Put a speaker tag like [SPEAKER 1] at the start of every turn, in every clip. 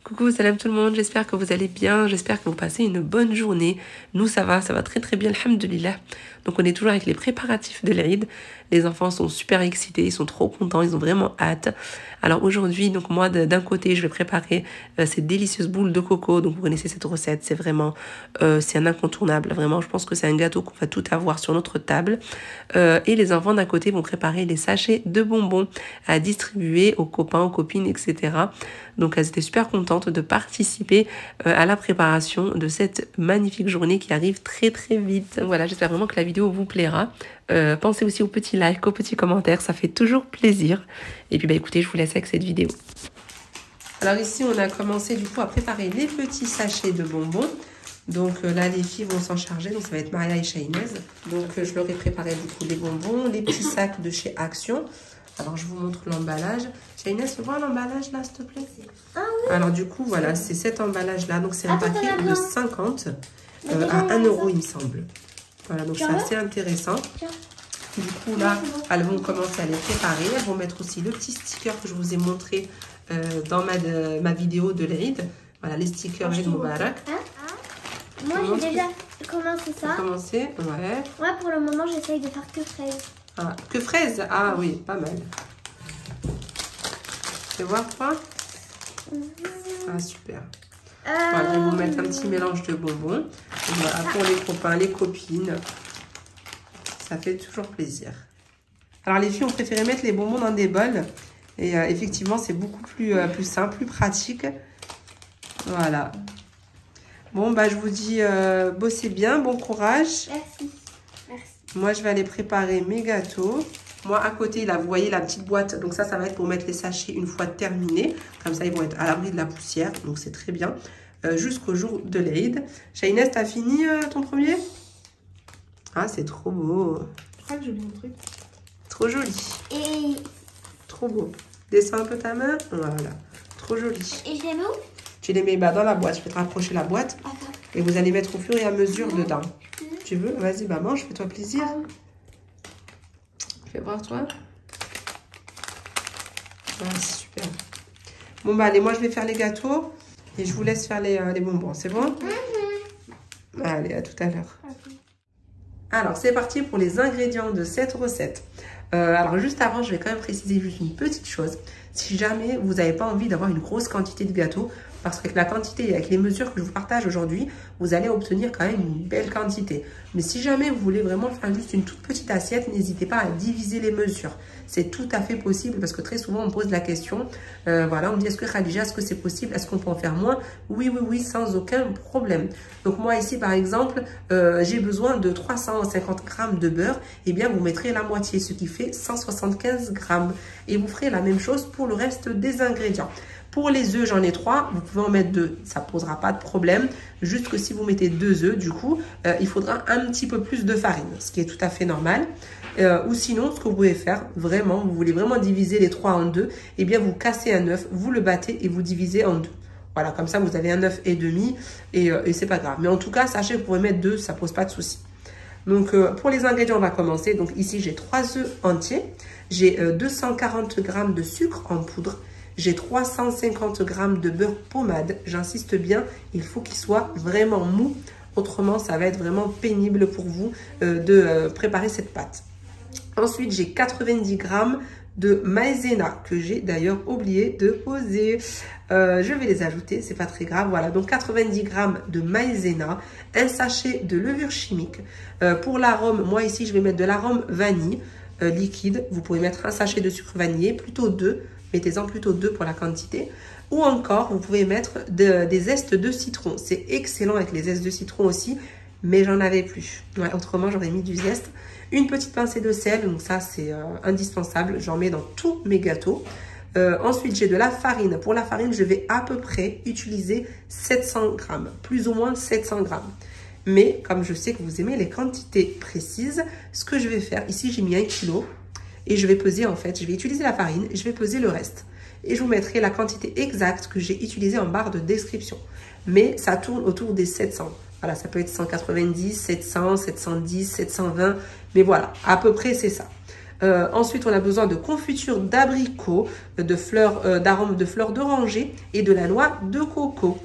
[SPEAKER 1] Coucou, salam tout le monde, j'espère que vous allez bien, j'espère que vous passez une bonne journée. Nous ça va très bien, alhamdoulilah. Donc on est toujours avec les préparatifs de l'Eid. Les enfants sont super excités, ils sont trop contents, ils ont vraiment hâte. Alors aujourd'hui, donc moi d'un côté, je vais préparer ces délicieuses boules de coco. Donc vous connaissez cette recette, c'est vraiment, c'est un incontournable. Vraiment, je pense que c'est un gâteau qu'on va tout avoir sur notre table. Et les enfants d'un côté vont préparer les sachets de bonbons à distribuer aux copains, aux copines, etc. Donc elles étaient super contentes de participer à la préparation de cette magnifique journée qui arrive très vite. Voilà, j'espère vraiment que la vidéo vous plaira. Pensez aussi aux petits likes, aux petits commentaires, ça fait toujours plaisir. Et puis bah écoutez, je vous laisse avec cette vidéo. Alors ici, on a commencé du coup à préparer les petits sachets de bonbons. Donc là, les filles vont s'en charger. Donc ça va être Maria et Shainez. Donc je leur ai préparé du coup les bonbons, les petits sacs de chez Action. Alors je vous montre l'emballage. Shainez, tu vois l'emballage là, s'il te plaît?
[SPEAKER 2] Ah oui.
[SPEAKER 1] Alors du coup, voilà, c'est cet emballage là. Donc c'est un paquet de 50 à 1 € il me semble. Voilà, donc c'est assez intéressant. Du coup là, elles vont commencer à les préparer. Elles vont mettre aussi le petit sticker que je vous ai montré dans ma vidéo de l'Eid. Voilà, les stickers Eid Mubarak.
[SPEAKER 2] Moi j'ai déjà commencé ça.
[SPEAKER 1] Commencé, ouais.
[SPEAKER 2] Moi pour le moment j'essaye de faire que fraise.
[SPEAKER 1] Ah, que fraise? Ah oui, pas mal. Tu veux voir quoi? Ah super. Voilà, je vais vous mettre un petit mélange de bonbons. Voilà, pour les copains, les copines. Ça fait toujours plaisir. Alors les filles ont préféré mettre les bonbons dans des bols. Et effectivement, c'est beaucoup plus simple, plus pratique. Voilà. Bon, bah je vous dis, bossez bien, bon courage.
[SPEAKER 2] Merci. Merci.
[SPEAKER 1] Moi, je vais aller préparer mes gâteaux. Moi, à côté, là, vous voyez la petite boîte. Donc ça va être pour mettre les sachets une fois terminés. Comme ça, ils vont être à l'abri de la poussière. Donc c'est très bien. Jusqu'au jour de l'Eid. Shainez, t'as fini ton premier? Ah, c'est trop beau.
[SPEAKER 3] Je crois que je vais montrer.
[SPEAKER 1] Trop joli.
[SPEAKER 2] Et...
[SPEAKER 1] Trop beau. Descends un peu ta main. Voilà. Trop joli.
[SPEAKER 2] Et je les mets où?
[SPEAKER 1] Tu les mets dans la boîte. Je vais te rapprocher la boîte. Et vous allez mettre au fur et à mesure dedans. Tu veux? Vas-y, bah mange. Fais-toi plaisir. Fais voir, toi. Ah, super. Bon, bah allez, moi, je vais faire les gâteaux. Et je vous laisse faire les bonbons. C'est bon? Allez, à tout à l'heure. Alors, c'est parti pour les ingrédients de cette recette. Alors, juste avant, je vais quand même préciser juste une petite chose. Si jamais vous n'avez pas envie d'avoir une grosse quantité de gâteaux, parce qu'avec la quantité et avec les mesures que je vous partage aujourd'hui, vous allez obtenir quand même une belle quantité. Mais si jamais vous voulez vraiment faire juste une toute petite assiette, n'hésitez pas à diviser les mesures. C'est tout à fait possible parce que très souvent on me pose la question. Voilà, on me dit est-ce que Khadija, est-ce que c'est possible? Est-ce qu'on peut en faire moins? Oui, sans aucun problème. Donc moi ici par exemple, j'ai besoin de 350 grammes de beurre. Eh bien vous mettrez la moitié, ce qui fait 175 grammes. Et vous ferez la même chose pour le reste des ingrédients. Pour les œufs, j'en ai 3. Vous pouvez en mettre 2. Ça ne posera pas de problème. Juste que si vous mettez 2 œufs, du coup, il faudra un petit peu plus de farine, ce qui est tout à fait normal. Ou sinon, ce que vous pouvez faire, vraiment, vous voulez vraiment diviser les 3 en 2, eh bien, vous cassez un œuf, vous le battez et vous divisez en 2. Voilà, comme ça, vous avez un œuf et demi et c'est pas grave. Mais en tout cas, sachez que vous pouvez mettre 2, ça ne pose pas de souci. Donc, pour les ingrédients, on va commencer. Donc, ici, j'ai 3 œufs entiers. J'ai 240 grammes de sucre en poudre. J'ai 350 grammes de beurre pommade. J'insiste bien, il faut qu'il soit vraiment mou. Autrement, ça va être vraiment pénible pour vous de préparer cette pâte. Ensuite, j'ai 90 grammes de maïzena que j'ai d'ailleurs oublié de poser. Je vais les ajouter, c'est pas très grave. Voilà, donc 90 grammes de maïzena, un sachet de levure chimique. Pour l'arôme, moi ici, je vais mettre de l'arôme vanille liquide. Vous pouvez mettre un sachet de sucre vanillé, plutôt 2. Mettez-en plutôt 2 pour la quantité. Ou encore, vous pouvez mettre des zestes de citron. C'est excellent avec les zestes de citron aussi, mais j'en avais plus. Ouais, autrement, j'aurais mis du zeste. Une petite pincée de sel, donc ça, c'est indispensable. J'en mets dans tous mes gâteaux. Ensuite, j'ai de la farine. Pour la farine, je vais à peu près utiliser 700 grammes, plus ou moins 700 grammes. Mais comme je sais que vous aimez les quantités précises, ce que je vais faire, ici, j'ai mis 1 kg. Et je vais peser en fait, je vais utiliser la farine et je vais peser le reste. Et je vous mettrai la quantité exacte que j'ai utilisée en barre de description. Mais ça tourne autour des 700. Voilà, ça peut être 190, 700, 710, 720. Mais voilà, à peu près c'est ça. Ensuite, on a besoin de confiture d'abricot, de fleurs, d'arômes de fleurs d'oranger et de la noix de coco.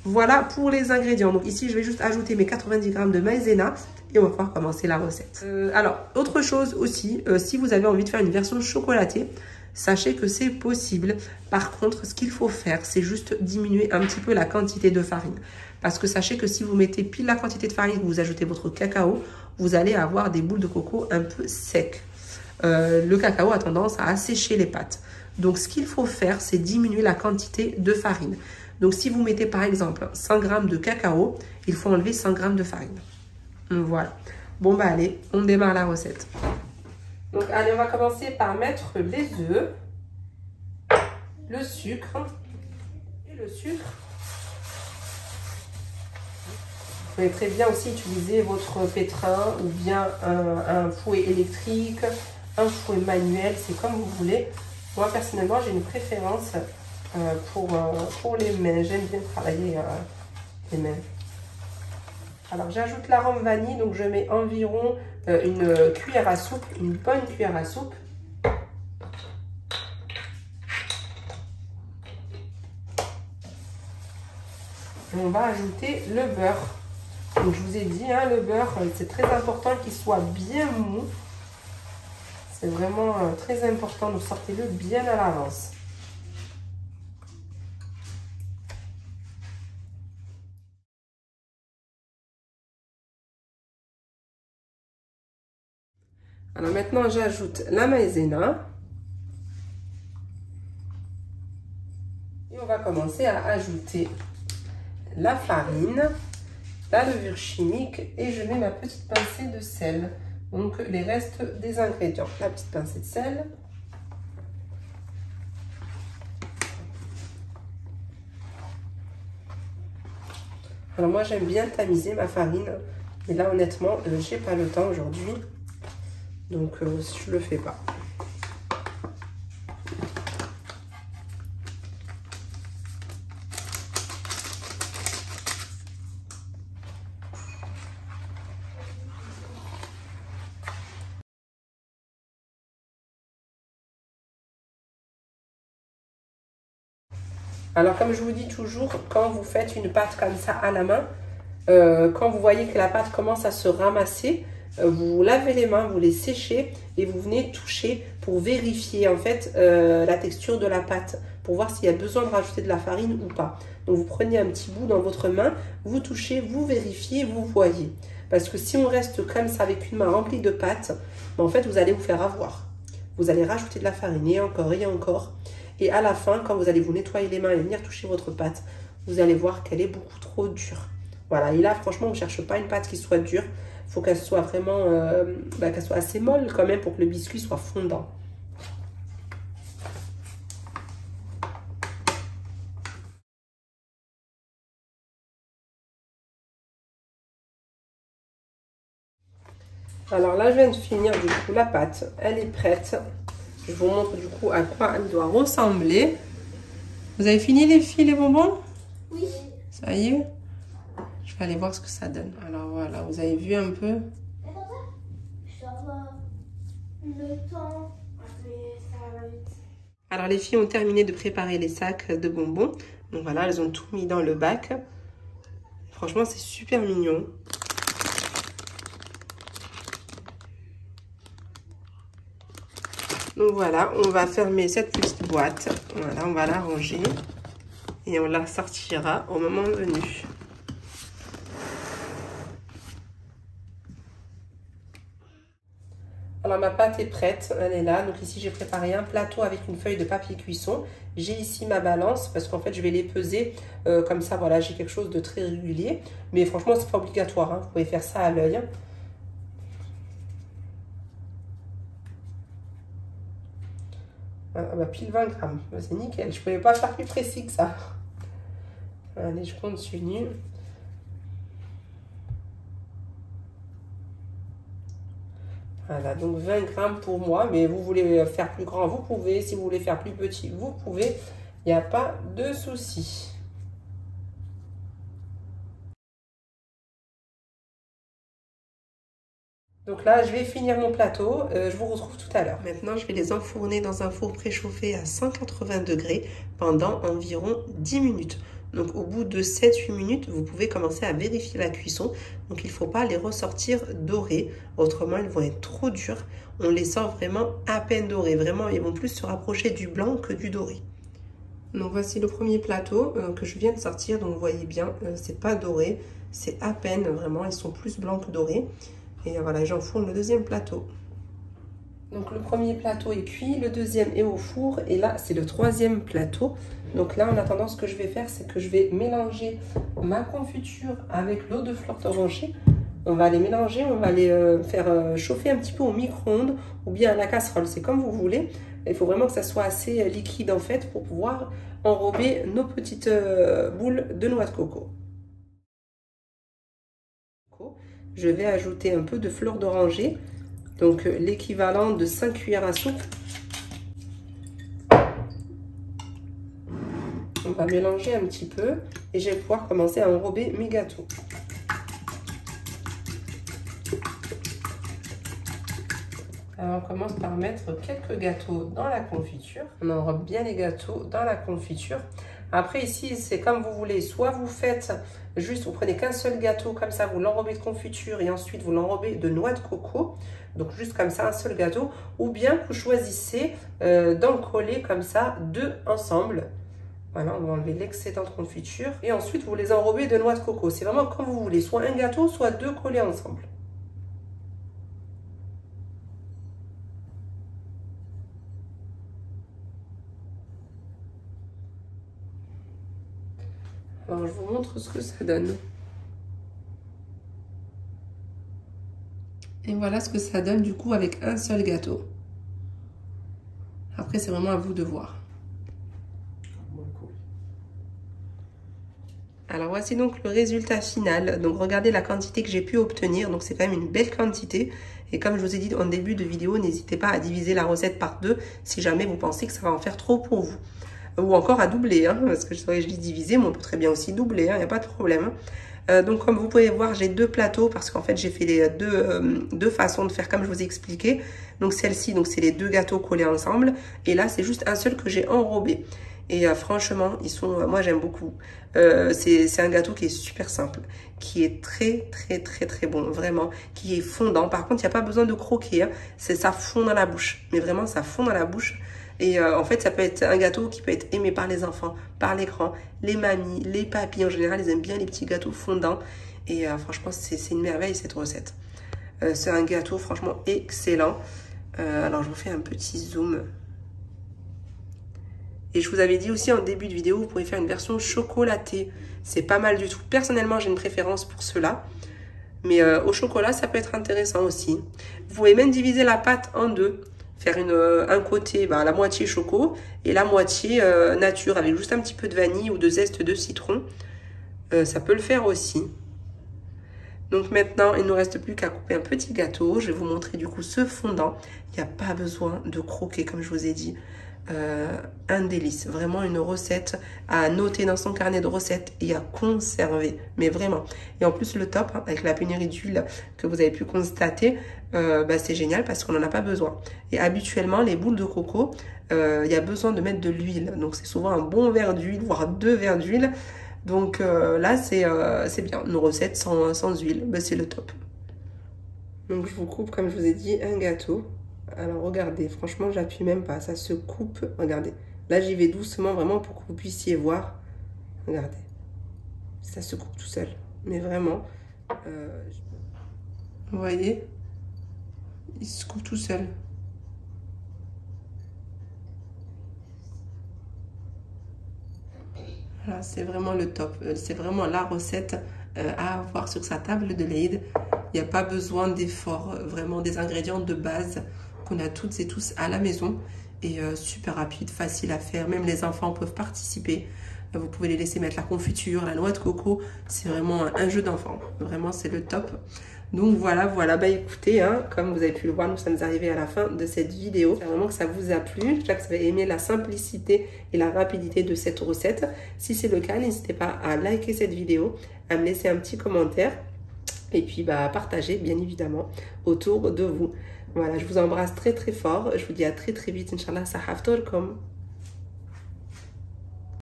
[SPEAKER 1] Voilà pour les ingrédients. Donc ici, je vais juste ajouter mes 90 g de maïzena et on va pouvoir commencer la recette. Alors, autre chose aussi, si vous avez envie de faire une version chocolatée, sachez que c'est possible. Par contre, ce qu'il faut faire, c'est juste diminuer un petit peu la quantité de farine. Parce que sachez que si vous mettez pile la quantité de farine, vous ajoutez votre cacao, vous allez avoir des boules de coco un peu secs. Le cacao a tendance à assécher les pâtes. Donc, ce qu'il faut faire, c'est diminuer la quantité de farine. Donc, si vous mettez par exemple 100 g de cacao, il faut enlever 100 g de farine. Voilà. Bon, bah allez, on démarre la recette. Donc, allez, on va commencer par mettre les œufs, le sucre et le sucre. Vous pouvez très bien aussi utiliser votre pétrin ou bien un fouet électrique, un fouet manuel, c'est comme vous voulez. Moi, personnellement, j'ai une préférence pour les mains. J'aime bien travailler les mains. Alors, j'ajoute l'arôme vanille, donc je mets environ une cuillère à soupe, une bonne cuillère à soupe. Et on va ajouter le beurre. Donc, je vous ai dit, hein, le beurre, c'est très important qu'il soit bien mou. C'est vraiment très important, donc sortez-le bien à l'avance. Alors maintenant, j'ajoute la maïzena. Et on va commencer à ajouter la farine, la levure chimique et je mets ma petite pincée de sel. Donc les restes des ingrédients. La petite pincée de sel. Alors moi j'aime bien tamiser ma farine. Mais là honnêtement, j'ai pas le temps aujourd'hui. Donc je le fais pas. Alors, comme je vous dis toujours, quand vous faites une pâte comme ça à la main, quand vous voyez que la pâte commence à se ramasser, vous lavez les mains, vous les séchez et vous venez toucher pour vérifier en fait la texture de la pâte, pour voir s'il y a besoin de rajouter de la farine ou pas. Donc, vous prenez un petit bout dans votre main, vous touchez, vous vérifiez, vous voyez. Parce que si on reste comme ça avec une main remplie de pâte, en fait, vous allez vous faire avoir. Vous allez rajouter de la farine et encore et encore. Et à la fin, quand vous allez vous nettoyer les mains et venir toucher votre pâte, vous allez voir qu'elle est beaucoup trop dure. Voilà, et là, franchement, on ne cherche pas une pâte qui soit dure. Il faut qu'elle soit vraiment, qu'elle soit assez molle quand même pour que le biscuit soit fondant. Alors là, je viens de finir du coup la pâte. Elle est prête. Je vous montre du coup à quoi elle doit ressembler. Vous avez fini les filles, les bonbons?
[SPEAKER 2] Oui.
[SPEAKER 1] Ça y est? Je vais aller voir ce que ça donne. Alors voilà, vous avez vu un peu?
[SPEAKER 2] Je dois avoir le temps. Ça va vite.
[SPEAKER 1] Alors les filles ont terminé de préparer les sacs de bonbons. Donc voilà, elles ont tout mis dans le bac. Franchement, c'est super mignon. Donc voilà, on va fermer cette petite boîte. Voilà, on va la ranger. Et on la sortira au moment venu. Alors ma pâte est prête, elle est là. Donc ici j'ai préparé un plateau avec une feuille de papier cuisson. J'ai ici ma balance parce qu'en fait je vais les peser. Comme ça voilà, j'ai quelque chose de très régulier. Mais franchement c'est pas obligatoire, hein. Vous pouvez faire ça à l'œil. Ah, bah, pile 20 grammes, c'est nickel. Je ne pouvais pas faire plus précis que ça. Allez, je continue. Voilà, donc 20 grammes pour moi. Mais vous voulez faire plus grand, vous pouvez. Si vous voulez faire plus petit, vous pouvez. Il n'y a pas de souci. Donc là, je vais finir mon plateau. Je vous retrouve tout à l'heure. Maintenant, je vais les enfourner dans un four préchauffé à 180 degrés pendant environ 10 minutes. Donc, au bout de 7-8 minutes, vous pouvez commencer à vérifier la cuisson. Donc, il ne faut pas les ressortir dorés. Autrement, ils vont être trop durs. On les sort vraiment à peine dorés. Vraiment, ils vont plus se rapprocher du blanc que du doré. Donc, voici le premier plateau que je viens de sortir. Donc, vous voyez bien, c'est pas doré. C'est à peine, vraiment. Ils sont plus blancs que dorés. Et voilà, j'enfourne le deuxième plateau. Donc le premier plateau est cuit, le deuxième est au four et là c'est le troisième plateau. Donc là en attendant, ce que je vais faire, c'est que je vais mélanger ma confiture avec l'eau de fleur d'oranger. On va les mélanger, on va les faire chauffer un petit peu au micro-ondes ou bien à la casserole, c'est comme vous voulez. Il faut vraiment que ça soit assez liquide en fait pour pouvoir enrober nos petites boules de noix de coco. Je vais ajouter un peu de fleur d'oranger, donc l'équivalent de 5 cuillères à soupe. On va mélanger un petit peu et je vais pouvoir commencer à enrober mes gâteaux. Alors on commence par mettre quelques gâteaux dans la confiture. On enrobe bien les gâteaux dans la confiture. Après ici, c'est comme vous voulez. Soit vous faites juste, vous prenez qu'un seul gâteau, comme ça, vous l'enrobez de confiture et ensuite vous l'enrobez de noix de coco. Donc juste comme ça, un seul gâteau. Ou bien vous choisissez d'en coller comme ça, deux ensemble. Voilà, on va enlever l'excédent de confiture. Et ensuite, vous les enrobez de noix de coco. C'est vraiment comme vous voulez. Soit un gâteau, soit deux collés ensemble. Alors, je vous montre ce que ça donne. Et voilà ce que ça donne du coup avec un seul gâteau. Après, c'est vraiment à vous de voir. Alors, voici donc le résultat final. Donc, regardez la quantité que j'ai pu obtenir. Donc, c'est quand même une belle quantité. Et comme je vous ai dit en début de vidéo, n'hésitez pas à diviser la recette par 2 si jamais vous pensez que ça va en faire trop pour vous. Ou encore à doubler, hein, parce que je dis diviser, mais on peut très bien aussi doubler, il n'y a pas de problème. Donc comme vous pouvez voir, j'ai deux plateaux parce qu'en fait j'ai fait les deux façons de faire comme je vous ai expliqué. Donc celle-ci, donc c'est les deux gâteaux collés ensemble, et là c'est juste un seul que j'ai enrobé. Et franchement, ils sont, moi j'aime beaucoup. C'est un gâteau qui est super simple, qui est très bon, vraiment, qui est fondant. Par contre, il n'y a pas besoin de croquer, hein. Ça fond dans la bouche, mais vraiment ça fond dans la bouche. Et en fait, ça peut être un gâteau qui peut être aimé par les enfants, par les grands, les mamies, les papis. En général, ils aiment bien les petits gâteaux fondants. Et franchement, c'est une merveille cette recette. C'est un gâteau franchement excellent. Alors, je vous fais un petit zoom. Et je vous avais dit aussi en début de vidéo, vous pouvez faire une version chocolatée. C'est pas mal du tout. Personnellement, j'ai une préférence pour cela. Mais au chocolat, ça peut être intéressant aussi. Vous pouvez même diviser la pâte en deux. Faire un côté, la moitié choco et la moitié nature avec juste un petit peu de vanille ou de zeste de citron. Ça peut le faire aussi. Donc maintenant, il ne nous reste plus qu'à couper un petit gâteau. Je vais vous montrer du coup ce fondant. Il n'y a pas besoin de croquer comme je vous ai dit. Un délice, vraiment une recette à noter dans son carnet de recettes et à conserver, mais vraiment. Et en plus le top, hein, avec la pénurie d'huile que vous avez pu constater, c'est génial parce qu'on n'en a pas besoin. Et habituellement les boules de coco, il y a besoin de mettre de l'huile, donc c'est souvent un bon verre d'huile, voire 2 verres d'huile. Donc là c'est bien, nos recettes sans huile, c'est le top. Donc je vous coupe comme je vous ai dit un gâteau. Alors regardez, franchement j'appuie même pas, ça se coupe, regardez. Là j'y vais doucement vraiment pour que vous puissiez voir. Regardez, ça se coupe tout seul, mais vraiment. Vous voyez, il se coupe tout seul. Voilà, c'est vraiment le top, c'est vraiment la recette à avoir sur sa table de Laïd. Il n'y a pas besoin d'efforts, vraiment des ingrédients de base qu'on a toutes et tous à la maison et super rapide, facile à faire, même les enfants peuvent participer. Vous pouvez les laisser mettre la confiture, la noix de coco, c'est vraiment un jeu d'enfant, vraiment c'est le top. Donc voilà, écoutez, hein, comme vous avez pu le voir, nous sommes arrivés à la fin de cette vidéo. J'espère vraiment que ça vous a plu, j'espère que vous avez aimé la simplicité et la rapidité de cette recette. Si c'est le cas, n'hésitez pas à liker cette vidéo, à me laisser un petit commentaire. Et puis bah, partagez bien évidemment autour de vous. Voilà, je vous embrasse très très fort. Je vous dis à très très vite, Inch'Allah, sahaftorkom.